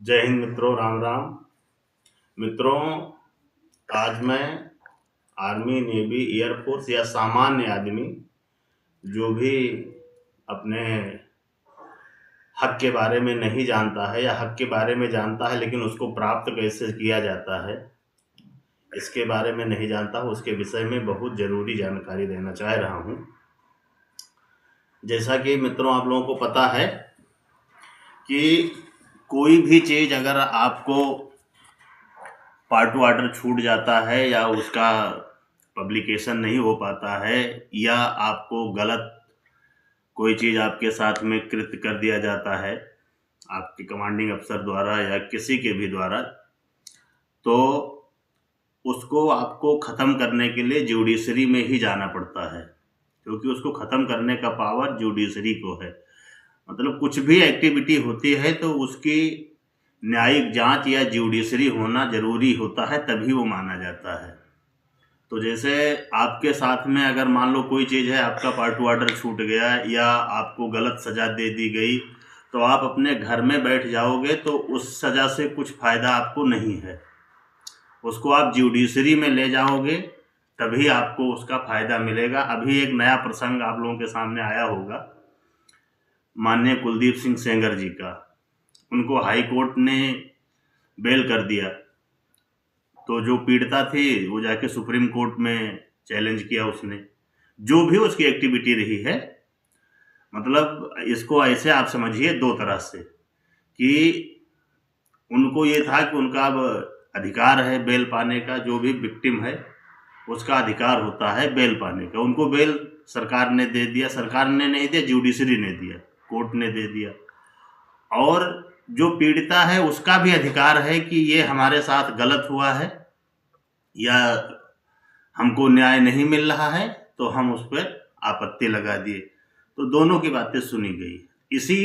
जय हिंद मित्रों, राम राम। मित्रों, आज मैं आर्मी, नेवी, एयरफोर्स या सामान्य आदमी जो भी अपने हक के बारे में नहीं जानता है या हक के बारे में जानता है लेकिन उसको प्राप्त कैसे किया जाता है, इसके बारे में नहीं जानता, उसके विषय में बहुत ज़रूरी जानकारी देना चाह रहा हूँ। जैसा कि मित्रों आप लोगों को पता है कि कोई भी चीज़ अगर आपको पार्ट टू ऑर्डर छूट जाता है या उसका पब्लिकेशन नहीं हो पाता है या आपको गलत कोई चीज़ आपके साथ में कृत्य कर दिया जाता है आपके कमांडिंग अफसर द्वारा या किसी के भी द्वारा, तो उसको आपको ख़त्म करने के लिए जुडिशरी में ही जाना पड़ता है, क्योंकि उसको ख़त्म करने का पावर जुडिशरी को है। मतलब कुछ भी एक्टिविटी होती है तो उसकी न्यायिक जांच या जुडिशरी होना ज़रूरी होता है, तभी वो माना जाता है। तो जैसे आपके साथ में अगर मान लो कोई चीज़ है, आपका पार्ट टू ऑर्डर छूट गया या आपको गलत सज़ा दे दी गई, तो आप अपने घर में बैठ जाओगे तो उस सज़ा से कुछ फ़ायदा आपको नहीं है। उसको आप जुडिशरी में ले जाओगे तभी आपको उसका फ़ायदा मिलेगा। अभी एक नया प्रसंग आप लोगों के सामने आया होगा, माननीय कुलदीप सिंह सेंगर जी का। उनको हाई कोर्ट ने बेल कर दिया, तो जो पीड़िता थी वो जाके सुप्रीम कोर्ट में चैलेंज किया उसने, जो भी उसकी एक्टिविटी रही है। मतलब इसको ऐसे आप समझिए दो तरह से कि उनको ये था कि उनका अब अधिकार है बेल पाने का, जो भी विक्टिम है उसका अधिकार होता है बेल पाने का। उनको बेल सरकार ने दे दिया, सरकार ने नहीं दिया, जुडिशरी ने दिया, कोर्ट ने दे दिया। और जो पीड़िता है उसका भी अधिकार है कि ये हमारे साथ गलत हुआ है या हमको न्याय नहीं मिल रहा है, तो हम उस पर आपत्ति लगा दिए। तो दोनों की बातें सुनी गई। इसी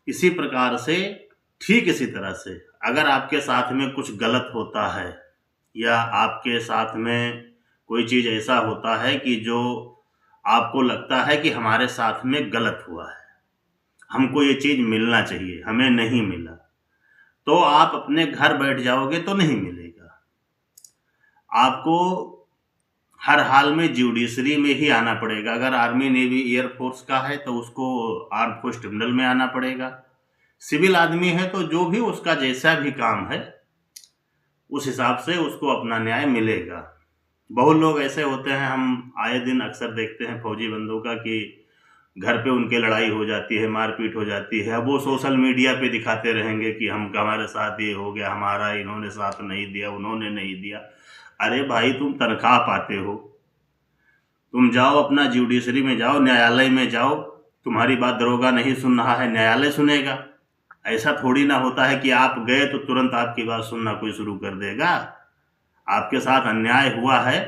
इसी प्रकार से, ठीक इसी तरह से अगर आपके साथ में कुछ गलत होता है या आपके साथ में कोई चीज़ ऐसा होता है कि जो आपको लगता है कि हमारे साथ में गलत हुआ है, हमको ये चीज़ मिलना चाहिए, हमें नहीं मिला, तो आप अपने घर बैठ जाओगे तो नहीं मिलेगा। आपको हर हाल में जुडिशरी में ही आना पड़ेगा। अगर आर्मी, नेवी, एयरफोर्स का है तो उसको आर्म फोर्स ट्रिब्यूनल में आना पड़ेगा। सिविल आदमी है तो जो भी उसका जैसा भी काम है उस हिसाब से उसको अपना न्याय मिलेगा। बहुत लोग ऐसे होते हैं, हम आए दिन अक्सर देखते हैं फौजी बंदों का, कि घर पे उनके लड़ाई हो जाती है, मारपीट हो जाती है। अब वो सोशल मीडिया पे दिखाते रहेंगे कि हम हमारे साथ ये हो गया, हमारा इन्होंने साथ नहीं दिया, उन्होंने नहीं दिया। अरे भाई, तुम तनख्वाह पाते हो, तुम जाओ अपना जुडिशरी में जाओ, न्यायालय में जाओ। तुम्हारी बात दरोगा नहीं सुन रहा है, न्यायालय सुनेगा। ऐसा थोड़ी ना होता है कि आप गए तो तुरंत आपकी बात सुनना कोई शुरू कर देगा। आपके साथ अन्याय हुआ है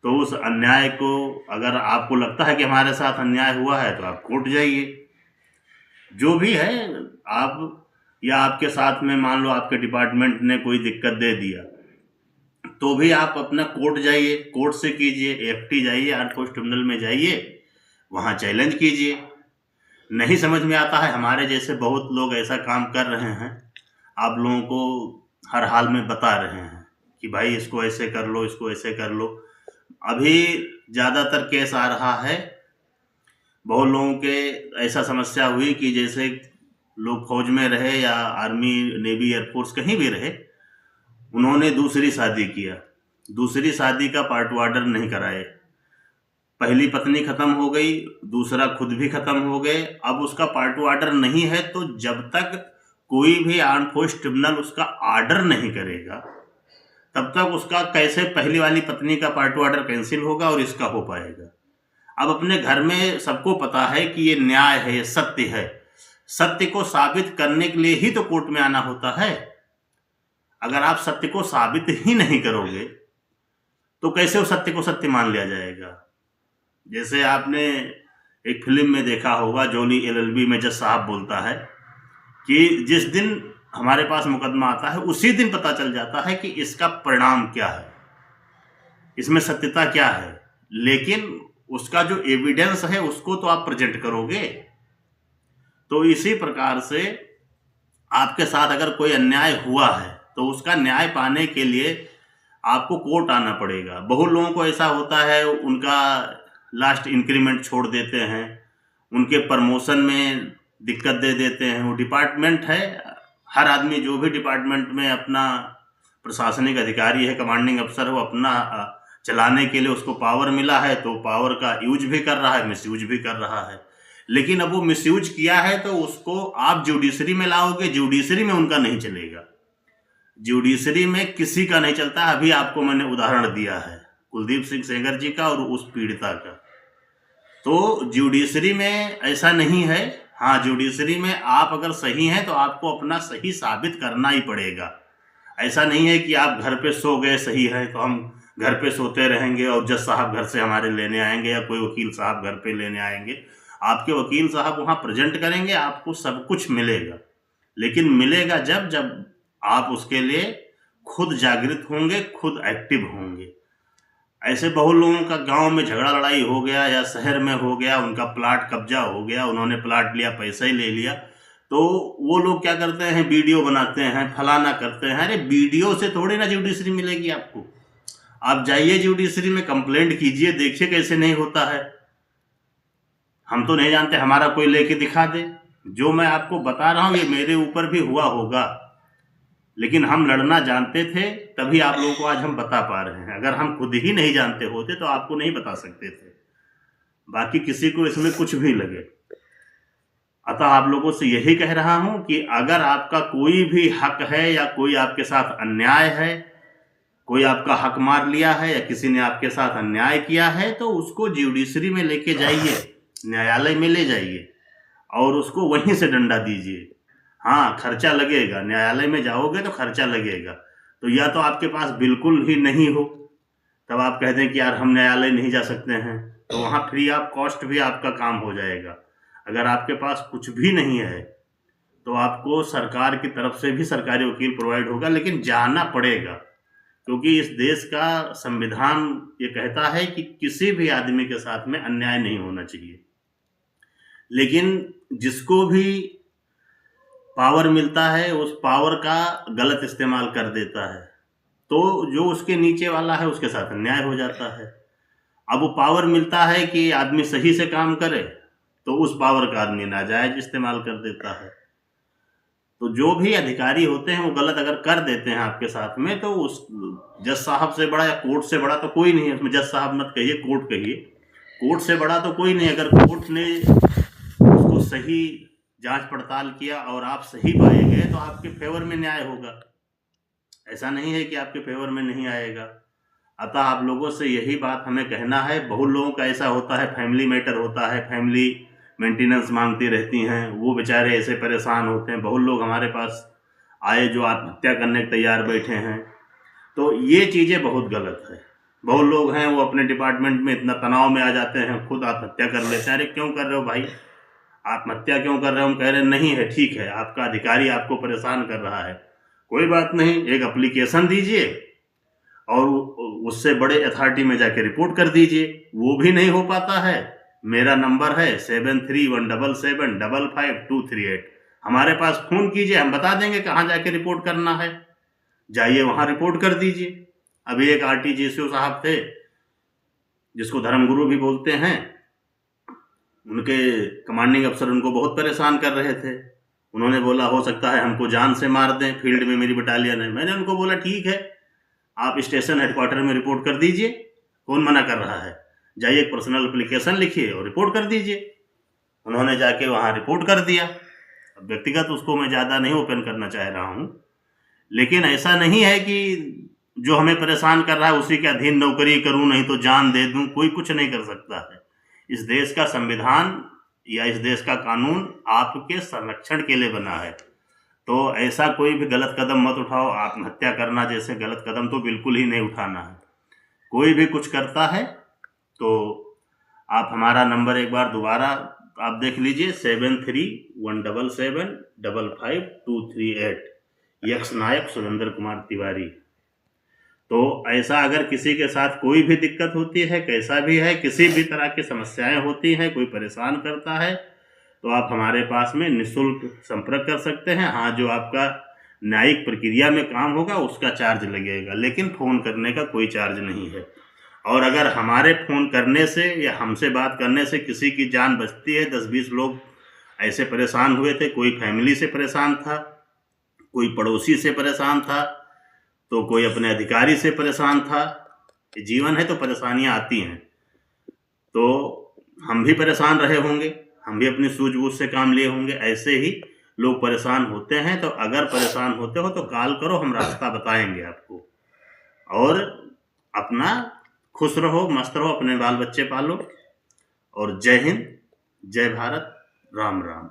तो उस अन्याय को, अगर आपको लगता है कि हमारे साथ अन्याय हुआ है, तो आप कोर्ट जाइए। जो भी है, आप या आपके साथ में मान लो आपके डिपार्टमेंट ने कोई दिक्कत दे दिया, तो भी आप अपना कोर्ट जाइए, कोर्ट से कीजिए, एफटी जाइए, आर्म फोर्स ट्रिब्यूनल में जाइए, वहाँ चैलेंज कीजिए। नहीं समझ में आता है, हमारे जैसे बहुत लोग ऐसा काम कर रहे हैं, आप लोगों को हर हाल में बता रहे हैं कि भाई इसको ऐसे कर लो, इसको ऐसे कर लो। अभी ज़्यादातर केस आ रहा है, बहुत लोगों के ऐसा समस्या हुई कि जैसे लोग फौज में रहे या आर्मी, नेवी, एयरफोर्स कहीं भी रहे, उन्होंने दूसरी शादी किया, दूसरी शादी का पार्ट ऑर्डर नहीं कराए, पहली पत्नी खत्म हो गई, दूसरा खुद भी खत्म हो गए, अब उसका पार्ट ऑर्डर नहीं है। तो जब तक कोई भी आर्म फोर्स ट्रिब्यूनल उसका ऑर्डर नहीं करेगा, तब तक उसका कैसे पहली वाली पत्नी का पार्ट ऑर्डर कैंसिल होगा और इसका हो पाएगा। अब अपने घर में सबको पता है कि ये न्याय है, ये सत्य है। सत्य को साबित करने के लिए ही तो कोर्ट में आना होता है। अगर आप सत्य को साबित ही नहीं करोगे तो कैसे उस सत्य को सत्य मान लिया जाएगा। जैसे आपने एक फिल्म में देखा होगा, जॉनी एलएलबी में जज साहब बोलता है कि जिस दिन हमारे पास मुकदमा आता है उसी दिन पता चल जाता है कि इसका परिणाम क्या है, इसमें सत्यता क्या है, लेकिन उसका जो एविडेंस है उसको तो आप प्रेजेंट करोगे। तो इसी प्रकार से आपके साथ अगर कोई अन्याय हुआ है तो उसका न्याय पाने के लिए आपको कोर्ट आना पड़ेगा। बहुत लोगों को ऐसा होता है, उनका लास्ट इंक्रीमेंट छोड़ देते हैं, उनके प्रमोशन में दिक्कत दे देते हैं। वो डिपार्टमेंट है, हर आदमी जो भी डिपार्टमेंट में अपना प्रशासनिक अधिकारी है, कमांडिंग अफसर, वो अपना चलाने के लिए उसको पावर मिला है तो पावर का यूज भी कर रहा है, मिसयूज भी कर रहा है। लेकिन अब वो मिसयूज किया है तो उसको आप जुडिशरी में लाओगे, जुडिशरी में उनका नहीं चलेगा, जुडिशरी में किसी का नहीं चलता। अभी आपको मैंने उदाहरण दिया है कुलदीप सिंह सेंगर जी का और उस पीड़िता का। तो जुडिशरी में ऐसा नहीं है। हाँ, जुडिशरी में आप अगर सही हैं तो आपको अपना सही साबित करना ही पड़ेगा। ऐसा नहीं है कि आप घर पे सो गए सही है तो हम घर पे सोते रहेंगे और जज साहब घर से हमारे लेने आएंगे या कोई वकील साहब घर पे लेने आएंगे। आपके वकील साहब वहाँ प्रेजेंट करेंगे, आपको सब कुछ मिलेगा। लेकिन मिलेगा जब जब आप उसके लिए खुद जागृत होंगे, खुद एक्टिव होंगे। ऐसे बहुत लोगों का गांव में झगड़ा लड़ाई हो गया या शहर में हो गया, उनका प्लाट कब्जा हो गया, उन्होंने प्लाट लिया, पैसा ही ले लिया, तो वो लोग क्या करते हैं, वीडियो बनाते हैं, फलाना करते हैं। अरे वीडियो से थोड़ी ना जुडिशरी मिलेगी आपको। आप जाइए जुडिशरी में कंप्लेंट कीजिए, देखिए कैसे नहीं होता है। हम तो नहीं जानते, हमारा कोई लेके दिखा दे। जो मैं आपको बता रहा हूँ ये मेरे ऊपर भी हुआ होगा, लेकिन हम लड़ना जानते थे तभी आप लोगों को आज हम बता पा रहे हैं। अगर हम खुद ही नहीं जानते होते तो आपको नहीं बता सकते थे, बाकी किसी को इसमें कुछ भी लगे। अतः आप लोगों से यही कह रहा हूं कि अगर आपका कोई भी हक है या कोई आपके साथ अन्याय है, कोई आपका हक मार लिया है या किसी ने आपके साथ अन्याय किया है, तो उसको जुडिशरी में लेके जाइए, न्यायालय में ले जाइए और उसको वहीं से डंडा दीजिए। हाँ, खर्चा लगेगा, न्यायालय में जाओगे तो खर्चा लगेगा। तो या तो आपके पास बिल्कुल ही नहीं हो, तब आप कह दें कि यार हम न्यायालय नहीं जा सकते हैं, तो वहाँ फ्री ऑफ कॉस्ट भी आपका काम हो जाएगा। अगर आपके पास कुछ भी नहीं है तो आपको सरकार की तरफ से भी सरकारी वकील प्रोवाइड होगा, लेकिन जाना पड़ेगा, क्योंकि इस देश का संविधान ये कहता है कि किसी भी आदमी के साथ में अन्याय नहीं होना चाहिए। लेकिन जिसको भी पावर मिलता है उस पावर का गलत इस्तेमाल कर देता है, तो जो उसके नीचे वाला है उसके साथ अन्याय हो जाता है। अब वो पावर मिलता है कि आदमी सही से काम करे, तो उस पावर का आदमी नाजायज इस्तेमाल कर देता है। तो जो भी अधिकारी होते हैं वो गलत अगर कर देते हैं आपके साथ में, तो उस जज साहब से बड़ा या कोर्ट से बड़ा तो कोई नहीं है। उसमें जज साहब मत कहिए, कोर्ट कहिए। कोर्ट से बड़ा तो कोई नहीं। अगर कोर्ट ने उसको सही जांच पड़ताल किया और आप सही पाए गए तो आपके फेवर में न्याय होगा। ऐसा नहीं है कि आपके फेवर में नहीं आएगा। अतः आप लोगों से यही बात हमें कहना है। बहुत लोगों का ऐसा होता है, फैमिली मैटर होता है, फैमिली मेंटेनेंस मांगती रहती हैं, वो बेचारे ऐसे परेशान होते हैं। बहुत लोग हमारे पास आए जो आत्महत्या करने के तैयार बैठे हैं, तो ये चीज़ें बहुत गलत है। बहुत लोग हैं वो अपने डिपार्टमेंट में इतना तनाव में आ जाते हैं, खुद आत्महत्या कर लेते हैं। अरे क्यों कर रहे हो भाई, आत्महत्या क्यों कर रहे हो? हम कह रहे हैं नहीं है, ठीक है, आपका अधिकारी आपको परेशान कर रहा है, कोई बात नहीं, एक एप्लीकेशन दीजिए और उससे बड़े अथॉरिटी में जाके रिपोर्ट कर दीजिए। वो भी नहीं हो पाता है, मेरा नंबर है 7317755238। हमारे पास फ़ोन कीजिए, हम बता देंगे कहाँ जाके रिपोर्ट करना है, जाइए वहाँ रिपोर्ट कर दीजिए। अभी एक RTGCO साहब थे जिसको धर्मगुरु भी बोलते हैं, उनके कमांडिंग अफसर उनको बहुत परेशान कर रहे थे। उन्होंने बोला हो सकता है हमको जान से मार दें, फील्ड में मेरी बटालियन है। मैंने उनको बोला ठीक है, आप स्टेशन हेडक्वार्टर में रिपोर्ट कर दीजिए, कौन मना कर रहा है, जाइए एक पर्सनल एप्लीकेशन लिखिए और रिपोर्ट कर दीजिए। उन्होंने जाके वहाँ रिपोर्ट कर दिया। अब व्यक्तिगत उसको मैं ज़्यादा नहीं ओपन करना चाह रहा हूँ, लेकिन ऐसा नहीं है कि जो हमें परेशान कर रहा है उसी के अधीन नौकरी करूँ, नहीं तो जान दे दूँ। कोई कुछ नहीं कर सकता है। इस देश का संविधान या इस देश का कानून आपके संरक्षण के लिए बना है। तो ऐसा कोई भी गलत कदम मत उठाओ। आत्महत्या करना जैसे गलत कदम तो बिल्कुल ही नहीं उठाना है। कोई भी कुछ करता है तो आप हमारा नंबर एक बार दोबारा आप देख लीजिए, 7317755238, यक्ष नायक सुरेंद्र कुमार तिवारी। तो ऐसा अगर किसी के साथ कोई भी दिक्कत होती है, कैसा भी है, किसी भी तरह की समस्याएं होती हैं, कोई परेशान करता है, तो आप हमारे पास में निःशुल्क संपर्क कर सकते हैं। हाँ, जो आपका न्यायिक प्रक्रिया में काम होगा उसका चार्ज लगेगा, लेकिन फ़ोन करने का कोई चार्ज नहीं है। और अगर हमारे फ़ोन करने से या हमसे बात करने से किसी की जान बचती है, 10-20 लोग ऐसे परेशान हुए थे, कोई फैमिली से परेशान था, कोई पड़ोसी से परेशान था, तो कोई अपने अधिकारी से परेशान था। जीवन है तो परेशानियां आती हैं, तो हम भी परेशान रहे होंगे, हम भी अपनी सूझबूझ से काम लिए होंगे। ऐसे ही लोग परेशान होते हैं, तो अगर परेशान होते हो तो कॉल करो, हम रास्ता बताएंगे आपको। और अपना खुश रहो, मस्त रहो, अपने बाल बच्चे पालो। और जय हिंद, जय भारत, राम राम।